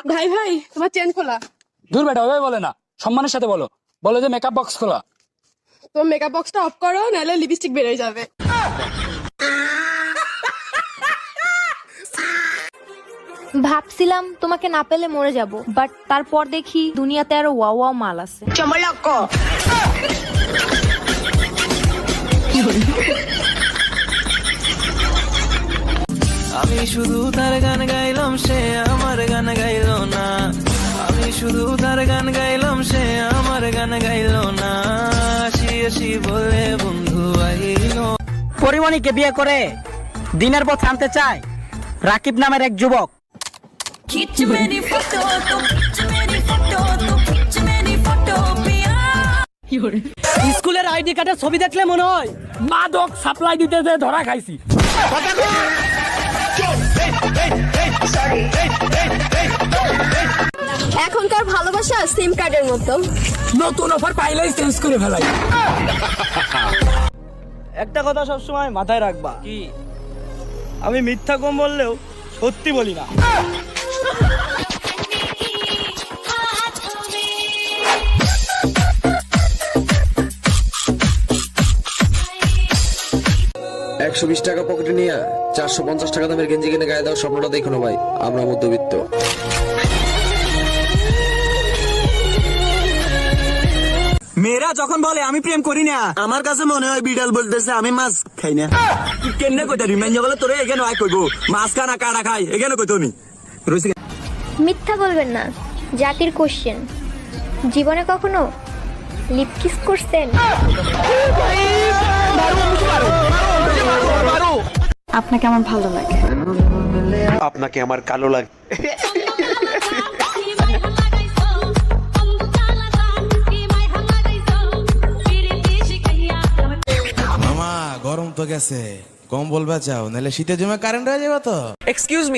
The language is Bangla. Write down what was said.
ভাই ভাই তোমার চেন খোলা। দূর বেটা, ওই বলে না, সম্মানের সাথে বলো। বলো যে মেকআপ বক্স খোলা। তোমার মেকআপ বক্সটা অফ করো, নাহলে লিপস্টিক বেরিয়ে যাবে। ভাবছিলাম তোমাকে না পেলে মরে যাব, বাট তারপর দেখি দুনিয়াতে আরো ওয়াও ওয়াও মাল আছে। আমি শুধু তার গান গাইলাম, সে আমার গান গাইলো না। আমি শুধু তার গান গাইলাম, সে আমার গান গাইলো না। আসি আসি বলে বন্ধু আইলো। পরিমণিকে বিয়ে করে দিনের পর আনতে চায় রাকিব নামের এক যুবক। স্কুলের আইডি কার্ডের ছবি দেখলে মনে হয় মাদক সাপ্লাই দিতে যে ধরা খাইছি। এখনকার ভালোবাসা সিম কার্ডের মতো, নতুন অফার পাইলেই চেঞ্জ করে ফেলাই। একটা কথা সবসময় মাথায় রাখবা, কি আমি মিথ্যা কম বললেও সত্যি বলি না। $120 টাকা পকেটে নিয়ে 450 টাকা দামের গেঞ্জি কিনে গায়ে দেওয়ার স্বপ্নটা দেখো না ভাই, আমরা মধ্যবিত্ত। মেয়েরা যখন বলে আমি প্রেম করি না, আমার কাছে মনে হয় বিড়াল বলতেছে আমি মাছ খাই না। কেন কইতা রিমাইন্ড বলে তোরে এখানে আয় কইবো মাছ খানা কাটা খাই, এখানে কই তুমি রইছি। মিথ্যা বলবেন না, জাতির কোশ্চেন। জীবনে কখনো লিপ কিস করছেন? আপনাকে আমার ভালো লাগে। আপনাকে আমার কালো লাগে। মামা গরম তো গেছে, কম্বল বাঁচাও নাহলে শীতের জমে কারেন্ট হয়ে যাবে তো। Excuse me,